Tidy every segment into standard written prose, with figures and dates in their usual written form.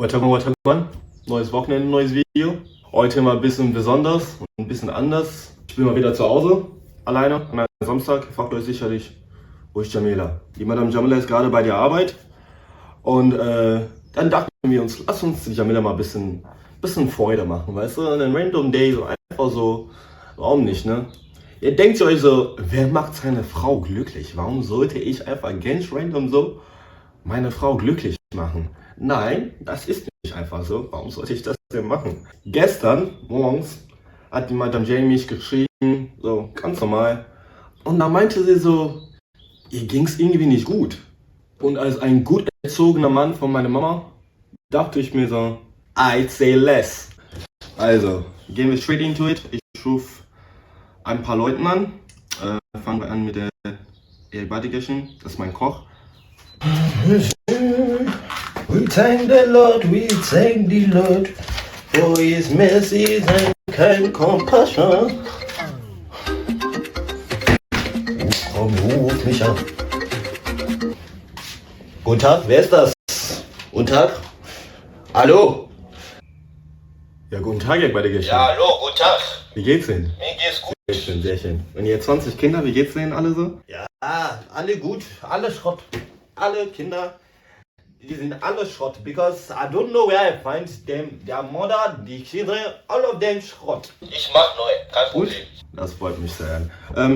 Whatever. Neues Wochenende, neues Video. Heute mal ein bisschen besonders und ein bisschen anders. Ich bin mal wieder zu Hause, alleine, an einem Samstag. Ihr fragt euch sicherlich, wo ist Jamila? Die Madame Jamila ist gerade bei der Arbeit. Und dann dachten wir uns, lass uns die Jamila mal ein bisschen Freude machen, weißt du? Einen Random Day, so einfach so, warum nicht, ne? Ihr denkt euch so, wer macht seine Frau glücklich? Warum sollte ich einfach ganz random so meine Frau glücklich machen? Nein, das ist nicht einfach so. Warum sollte ich das denn machen? Gestern morgens hat die Madame Jane mich geschrieben, so ganz normal. Und da meinte sie so, ihr ging's irgendwie nicht gut. Und als ein gut erzogener Mann von meiner Mama dachte ich mir so, I'd say less. Also, gehen wir straight into it. Ich rufe ein paar Leuten an. Fangen wir an mit der Erbadigeschen. Das ist mein Koch. We thank the Lord, for his mercies and kind compassion. Komm, ruf mich an. Guten Tag, wer ist das? Guten Tag. Hallo? Ja, guten Tag, Erbadigeschen. Ja, hallo, guten Tag. Wie geht's Ihnen? Mir geht's gut. Sehr schön, sehr schön. Und ihr 20 Kinder, wie geht's denen alle so? Ja, alle gut, alle Schrott. Alle Kinder, die sind alle Schrott. Because I don't know where I find them, their mother, the children, all of them Schrott. Ich mach neu, kein Gut, Problem. das freut mich sehr.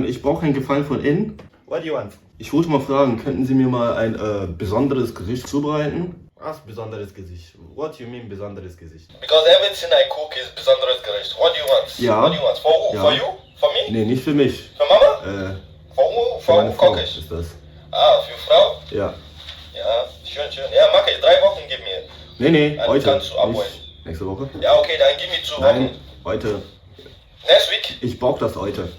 Ich brauche einen Gefallen von Ihnen. What do you want? Ich wollte mal fragen, könnten Sie mir mal ein besonderes Gericht zubereiten? Was besonderes Gesicht? What do you mean besonderes Gesicht? Because everything I cook is besonderes Gericht. What do you want? Ja. What do you want? For who? Ja. For you? For me? Nee, nicht für mich. For Mama? For who? Für For meine who Frau koche ich? ist das. Ah, für Frau? Ja. Ja, schön. Ja, mache ich. 3 Wochen gib mir. Nee, Dann heute. kannst du abholen. Nicht nächste Woche? Ja, okay, dann gib mir 2 Nein, Wochen. heute. Next week? Ich brauche das heute.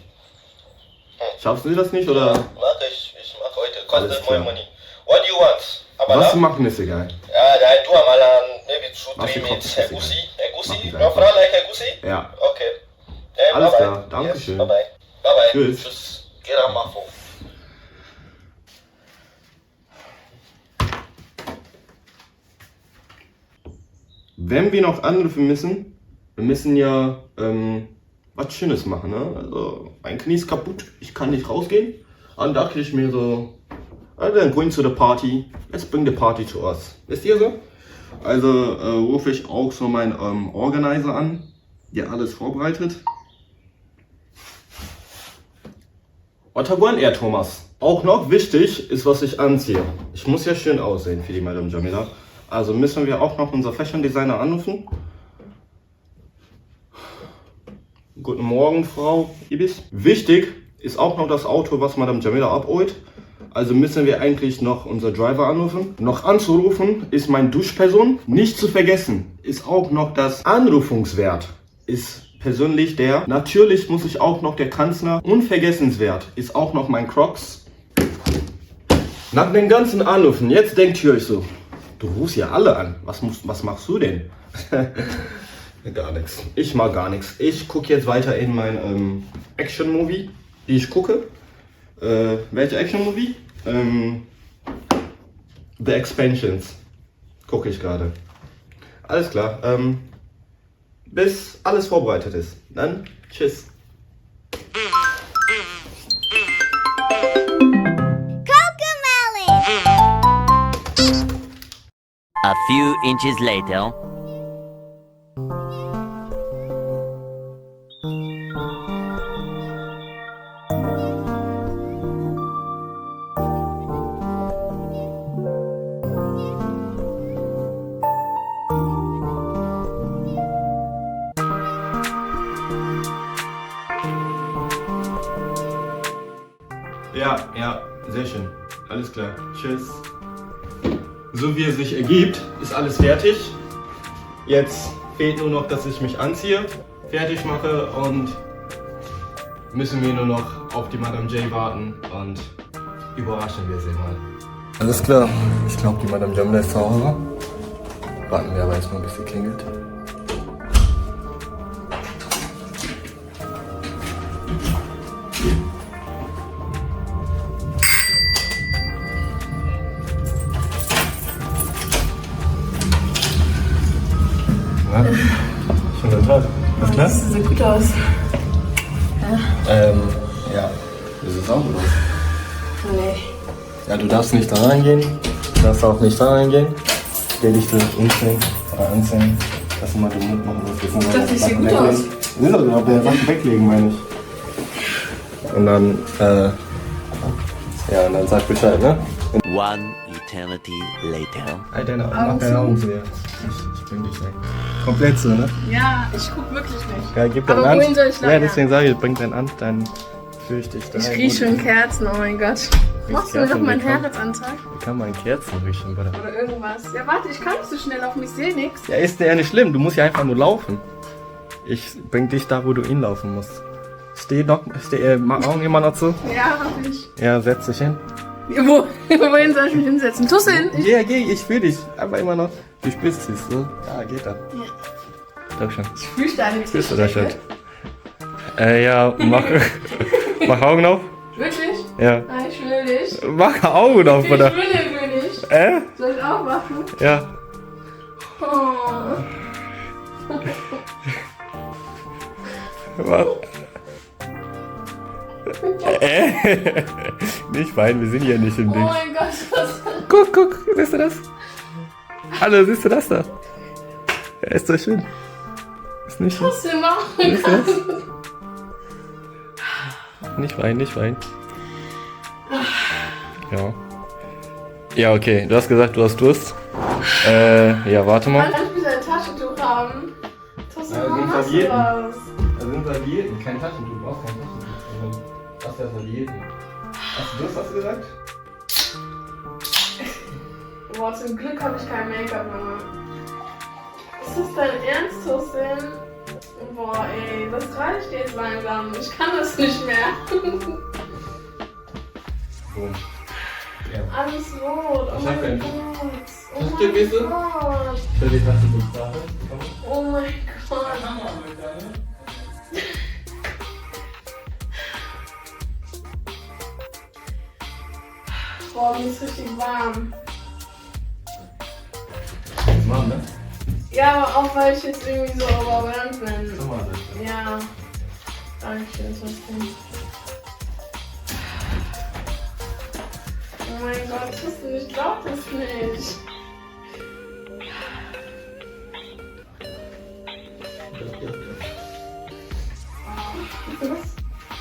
Schaffen Sie das nicht oder? Mach ich mach heute. Alles Kostet klar. more money. What do you want? Aber Was Sie da? machen ist egal. Ja, da du mal an maybe 2, Was 3 Sie kochen, mit ist Egusi. Machen Egusi? Sie Your einfach. friend like Egusi? Ja. Okay. Hey, Alles bye-bye. klar, Dankeschön. Yes, bye bye. Tschüss. Tschüss. Geh dann mal vor. Wenn wir noch Anrufe müssen, wir müssen ja was Schönes machen, ne? Also mein Knie ist kaputt, ich kann nicht rausgehen. Dann dachte ich mir so, then going to the party, let's bring the party to us. Wisst ihr so? Also rufe ich auch so meinen Organizer an, der alles vorbereitet. Ottagon Air Thomas. Auch noch wichtig ist, was ich anziehe. Ich muss ja schön aussehen für die Madame Jamila. Also müssen wir auch noch unser Fashion Designer anrufen. Guten Morgen, Frau Ibis. Wichtig ist auch noch das Auto, was Madame Jamila abholt. Also müssen wir eigentlich noch unser Driver anrufen. Noch anzurufen ist mein Duschperson. Nicht zu vergessen ist auch noch das Anrufungswert. Ist persönlich der. Natürlich muss ich auch noch der Kanzler. Unvergessenswert ist auch noch mein Crocs. Nach den ganzen Anrufen, jetzt denkt ihr euch so, du rufst ja alle an. Was machst du denn? Gar nichts. Ich mag gar nichts. Ich gucke jetzt weiter in mein Action-Movie, die ich gucke. Welche Action-Movie? The Expansions. Gucke ich gerade. Alles klar. Bis alles vorbereitet ist. Dann tschüss. A few inches later. Ja, sehr schön. Alles klar. Tschüss. So wie es sich ergibt, ist alles fertig. Jetzt fehlt nur noch, dass ich mich anziehe, fertig mache und müssen wir nur noch auf die Madame J warten und überraschen wir sie mal. Alles klar. Ich glaube, die Madame Jamila ist zu Hause. Warten wir aber erstmal, bis sie klingelt. Schönen guten Tag. Alles klar? Das sieht gut aus. Ja. Wie sieht's auch gut aus? Nee. Ja, du darfst nicht da reingehen. Du darfst auch nicht da reingehen. Der Lichter umziehen oder anziehen. Lass mal den Mund machen. Das sieht gut aus. Nee, doch, der Sachen weglegen, meine ich. Und dann, ja, und dann sag Bescheid, ne? One eternity later. Halt mach deine Augen zu, ja. Ich bring dich weg. Komplett so, ne? Ja, ich guck wirklich nicht. Ja, gib Aber deine Hand. wohin soll ich Ja, lang? deswegen sage ich, bring deine Hand, dann fühle ich dich da. Ich rieche schon Kerzen, oh mein Gott. Machst du mir noch mein Herzanteil? Wie kann man Kerzen riechen, Bruder? Oder irgendwas? Ja, warte, ich kann nicht so schnell auf mich, sehe nix. Ja, ist ja nicht schlimm, du musst ja einfach nur laufen. Ich bring dich da, wo du hinlaufen musst. Mach Augen immer noch zu? Ja, hab ich. Ja, setz dich hin. Wohin soll ich mich hinsetzen? Tu's hin? Ja, geh, ich fühl dich. Aber immer noch. Du spürst es, so. Ja, geht dann. Ja. Doch schon. Ich fühle deine Spürst du das schon? Ja, mach Augen auf. Wirklich? Ja. Nein, ich will nicht. Mach Augen auf, Ich oder? will nicht. Soll ich auch machen? Ja. Oh. Was? Nicht weinen, wir sind hier nicht im Oh Ding. mein Gott, was? Guck, siehst du das? Hallo, siehst du das da? Ja, ist doch schön. Ist nicht schön. Was wir machen Siehst du das? kann. Nicht weinen. Ja. Ja, okay. Du hast gesagt, du hast Durst. Ja, warte mal. Kann ich bitte ein Taschentuch haben? Was Ja, sind machst du Servietten. das? Da sind Servietten. Kein Taschentuch, du brauchst kein Taschentuch. Du hast ja Servietten. Hast du Durst, hast du gesagt? Boah, zum Glück habe ich kein Make-up, Junge. Ist das dein Ernst, Hussein? Boah, ey, das reicht jetzt langsam. Ich kann das nicht mehr. Boom. Ja. Alles rot. Oh Ich hab mein keinen. Gott. Oh Das Stück, weißt du? mein Gott. Stell die Taschentuch da. Oh mein Gott. Boah, mir ist richtig warm. Mann, ne? Ja, aber auch weil ich jetzt irgendwie so überwärmt bin. Guck mal, Ja. Dankeschön, Tristan. Oh mein Gott, Tristan, ich glaub das nicht.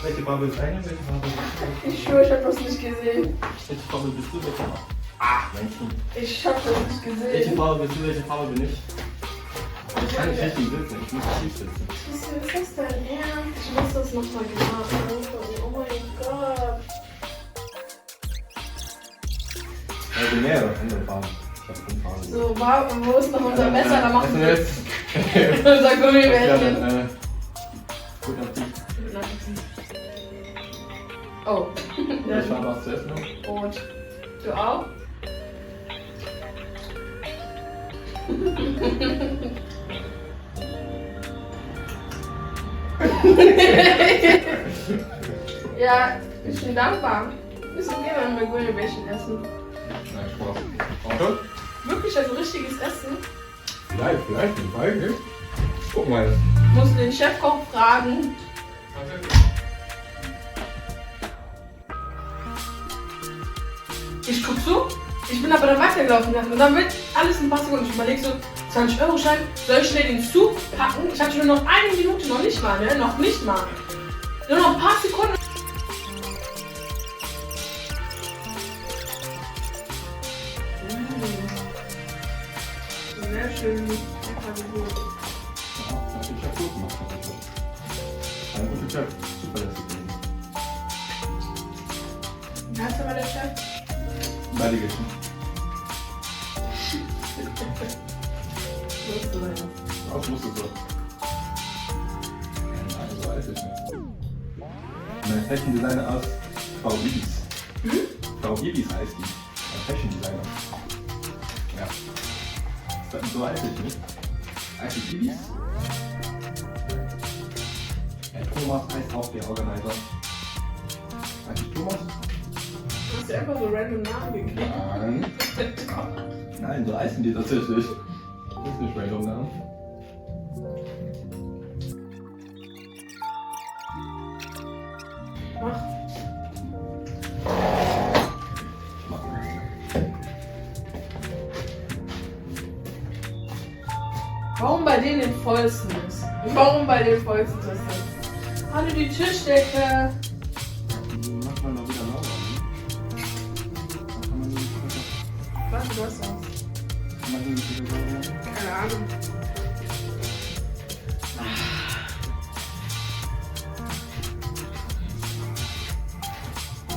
Welche Farbe ist eine? Welche Farbe ist eine? Ich schwöre, ich hab das nicht gesehen. Welche Farbe bist du? Welche Farbe? Menschen. Ich hab das nicht Welche gesehen. Farbe bist du? Welche Farbe bin ich? Ich kann nicht richtig sitzen. Ich muss tief sitzen. Tristan, ist das dein Ernst? Ich muss das nochmal genau angucken. Oh mein Gott. Also mehrere andere Farben. Ich hab 5 Farben. So, wo ist noch unser Messer? Da machen wir jetzt. unser Gummibärchen. Gut Appetit. Oh. Welche Farbe hast du zuerst noch? Rot. Du auch? Ja, ich bin dankbar. Ist okay, wenn wir Gummibärchen essen. Nein, Spaß. Auto? Wirklich, also richtiges Essen. Vielleicht, ich weiß nicht. Guck mal. Muss den Chefkoch fragen. Ich guck so, ich bin aber dann weitergelaufen und dann wird alles in ein paar Sekunden. Ich überleg so, 20-Euro-Schein, soll ich schnell den Zug packen? Ich hatte nur noch eine Minute, noch nicht mal, ne? Noch nicht mal. Nur noch ein paar Sekunden. Sehr schön. Ich hab gut gemacht. Ein guter Chef. Zuverlässig. Wer ist aber der Chef? Beide Geschichten. Auch musst du so. Nein, so weiß ich nicht. Mein Fashion Designer aus Frau Ibis. Frau Ibis heißt die. Ein Fashion Designer. Ja. So weiß ich nicht. Heißt die Ibis? Der Thomas heißt auch der Organizer. Heißt die Thomas? Hast du einfach so random Namen gekriegt? Nein. Nein, so heißen die tatsächlich. Das ist nicht random Namen. Warum bei denen den vollsten ist? Warum bei den vollsten ist das? Hallo, die Tischdecke. Macht man doch wieder lauter. Warte, du hast was. Keine Ahnung.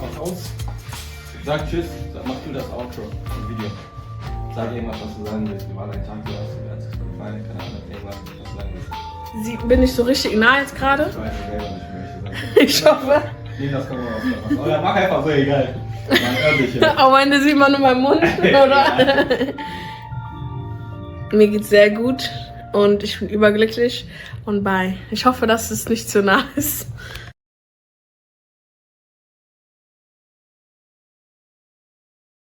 Mach aus. Sag Tschüss. Mach du das Outro im Video. Sag irgendwas, was du sagen willst. Wie war dein Tag? Wie hat es dir gefallen? Keine Ahnung. Irgendwas, was du sagen willst. Bin ich so richtig nah jetzt gerade? Ich weiß es selber nicht mehr. Ich hoffe. Nee, das kann man auch. Oder mach einfach so, egal. Man hört dich ja. Am Ende sieht man nur meinen Mund, oder? Mir geht's sehr gut und ich bin überglücklich und bye. Ich hoffe, dass es nicht zu nah ist.